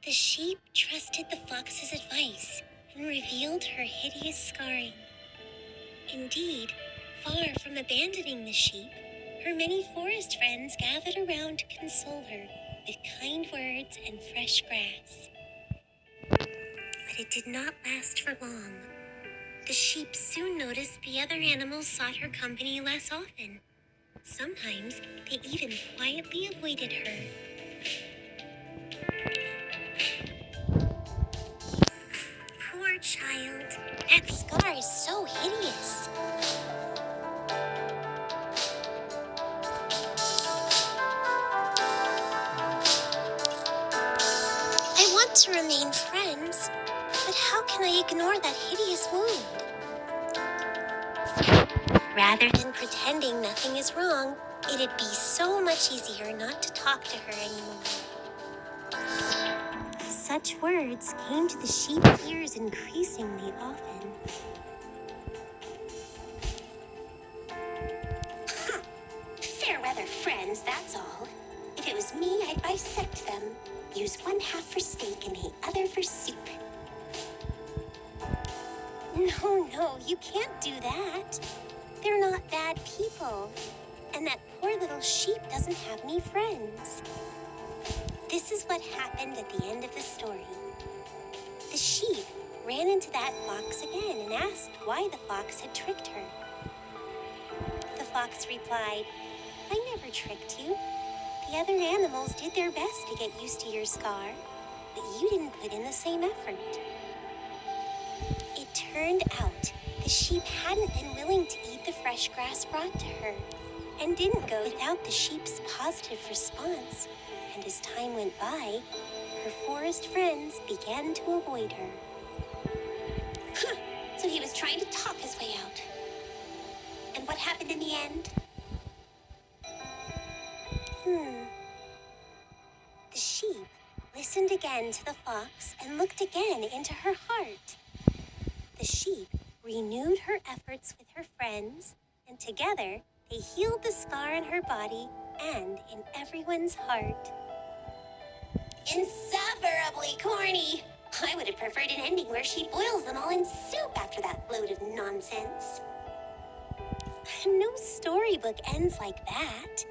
The sheep trusted the fox's advice and revealed her hideous scarring. Indeed, far from abandoning the sheep, her many forest friends gathered around to console her with kind words and fresh grass. But it did not last for long. The sheep soon noticed the other animals sought her company less often. Sometimes they even quietly avoided her. Poor child, that scar is so hideous. I want to remain friends, but how can I ignore that hideous wound? Rather than pretending nothing is wrong, it'd be so much easier not to talk to her anymore. Such words came to the sheep's ears increasingly often. Fair weather friends, that's all. If it was me, I'd bisect them. Use one half for steak and the other for soup. No, you can't do that. They're not bad people. And that poor little sheep doesn't have any friends. This is what happened at the end of the story. The sheep ran into that fox again and asked why the fox had tricked her. The fox replied, "I never tricked you. The other animals did their best to get used to your scar, but you didn't put in the same effort." It turned out the sheep hadn't been willing to eat the fresh grass brought to her, and didn't go without the sheep's positive response. And as time went by, her forest friends began to avoid her. So he was trying to talk his way out. And what happened in the end? The sheep listened again to the fox and looked again into her heart. The sheep renewed her efforts with her friends, and together they healed the scar in her body and in everyone's heart. Insufferably corny! I would have preferred an ending where she boils them all in soup after that load of nonsense. No storybook ends like that.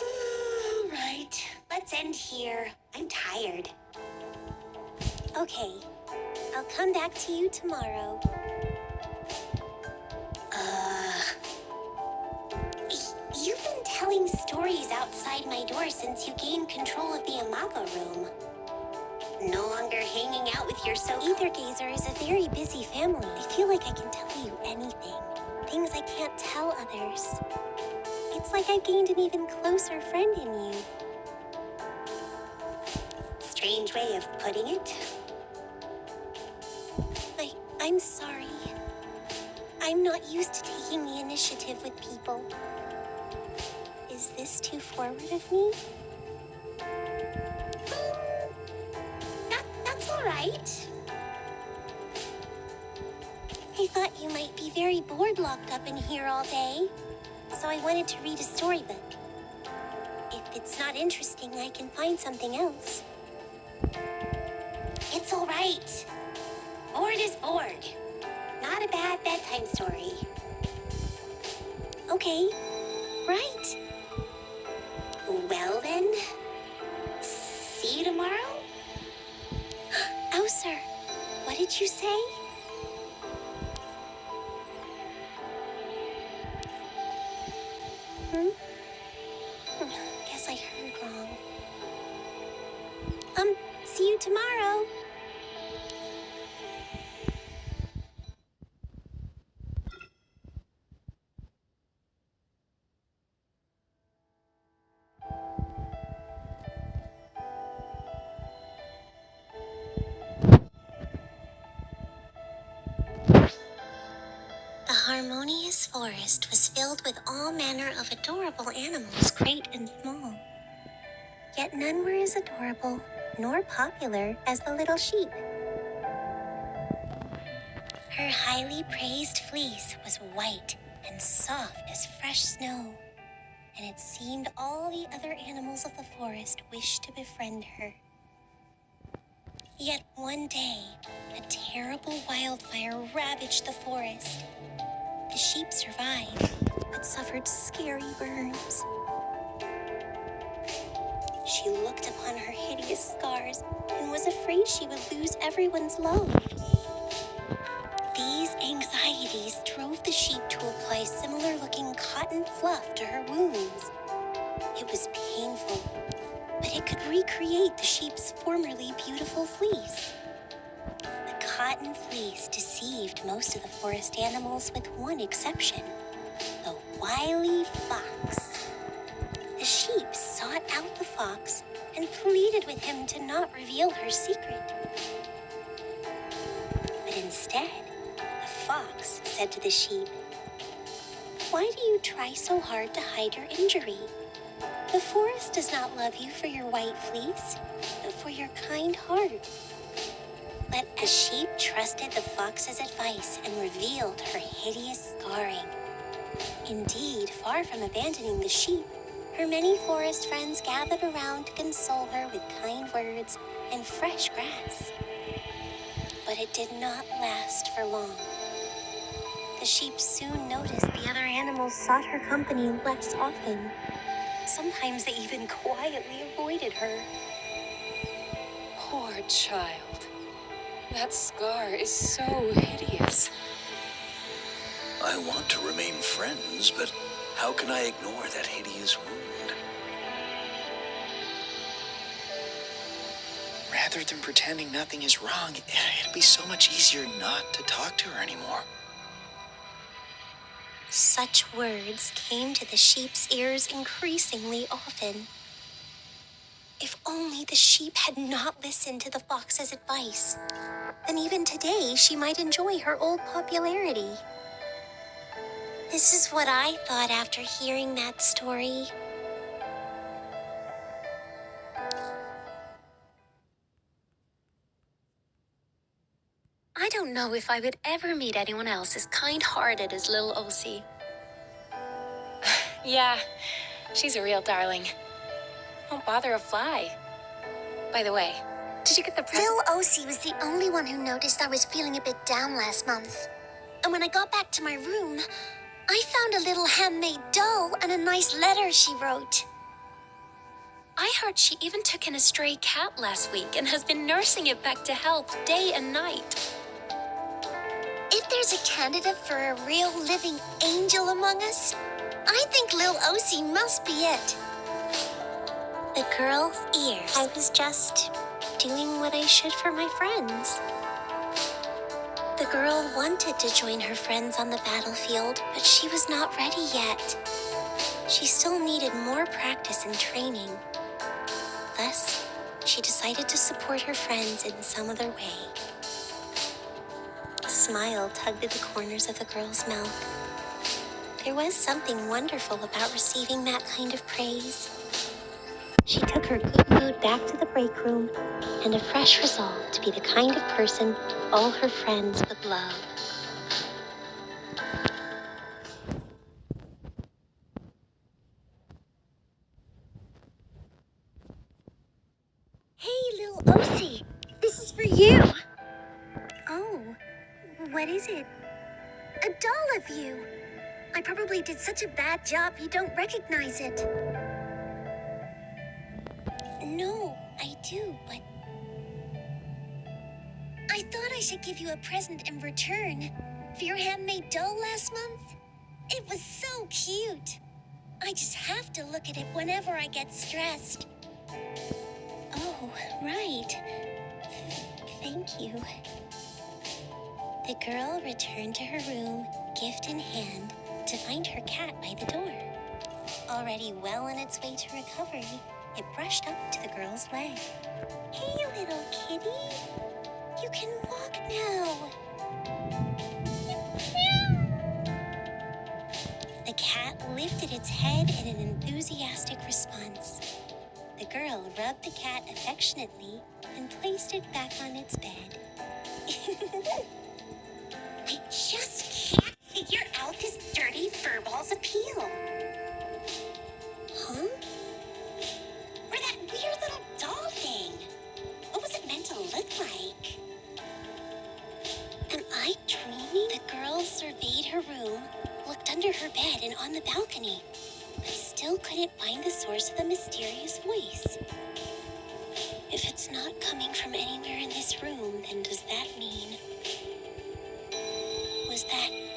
All right, let's end here. I'm tired. Okay, I'll come back to you tomorrow. You've been telling stories outside my door since you gained control of the Imago room. No longer hanging out with your Aether Gazer is a very busy family. I feel like I can tell you anything. Things I can't tell others. It's like I've gained an even closer friend in you. Strange way of putting it. I'm sorry. I'm not used to taking the initiative with people. Is this too forward of me? That's all right. I thought you might be very bored locked up in here all day, so I wanted to read a storybook. If it's not interesting, I can find something else. It's all right. Bored is bored. Not a bad bedtime story. Okay, right. Well then, see you tomorrow? Oh, sir, what did you say? Guess I heard wrong. See you tomorrow. The harmonious forest was filled with all manner of adorable animals, great and small. Yet none were as adorable nor popular as the little sheep. Her highly praised fleece was white and soft as fresh snow. and it seemed all the other animals of the forest wished to befriend her. Yet one day, a terrible wildfire ravaged the forest. The sheep survived, but suffered scary burns. She looked upon her hideous scars and was afraid she would lose everyone's love. These anxieties drove the sheep to apply similar-looking cotton fluff to her wounds. It was painful, but it could recreate the sheep's formerly beautiful fleece. The cotton fleece deceived most of the forest animals with one exception, the wily fox. The sheep sought out the fox and pleaded with him to not reveal her secret. But instead, the fox said to the sheep, "Why do you try so hard to hide your injury? The forest does not love you for your white fleece, but for your kind heart." But the sheep trusted the fox's advice and revealed her hideous scarring. Indeed, far from abandoning the sheep, her many forest friends gathered around to console her with kind words and fresh grass. But it did not last for long. The sheep soon noticed the other animals sought her company less often. Sometimes they even quietly avoided her. Poor child. That scar is so hideous. I want to remain friends, but how can I ignore that hideous wound? Rather than pretending nothing is wrong, it'd be so much easier not to talk to her anymore. Such words came to the sheep's ears increasingly often. If only the sheep had not listened to the fox's advice, then even today she might enjoy her old popularity. This is what I thought after hearing that story. I don't know if I would ever meet anyone else as kind-hearted as little Osie. Yeah, she's a real darling. Won't bother a fly. By the way, did you get the present? Lil Osie was the only one who noticed I was feeling a bit down last month. And when I got back to my room, I found a little handmade doll and a nice letter she wrote. I heard she even took in a stray cat last week and has been nursing it back to health day and night. If there's a candidate for a real living angel among us, I think Lil Osie must be it. The girl's ears. I was just doing what I should for my friends. The girl wanted to join her friends on the battlefield, but she was not ready yet. She still needed more practice and training. Thus, she decided to support her friends in some other way. A smile tugged at the corners of the girl's mouth. There was something wonderful about receiving that kind of praise. She took her good mood back to the break room and a fresh resolve to be the kind of person all her friends would love. Hey, Lil Osie, this is for you. Oh, what is it? A doll of you. I probably did such a bad job you don't recognize it. No, I do, but I thought I should give you a present in return for your handmade doll last month. It was so cute. I just have to look at it whenever I get stressed. Oh, right. Thank you. The girl returned to her room, gift in hand, to find her cat by the door. Already well on its way to recovery, it brushed up to the girl's leg. Hey, little kitty. You can walk now. The cat lifted its head in an enthusiastic response. The girl rubbed the cat affectionately and placed it back on its bed. I just can't figure out this dirty furball's appeal. still couldn't find the source of the mysterious voice. If it's not coming from anywhere in this room, then does that mean... Was that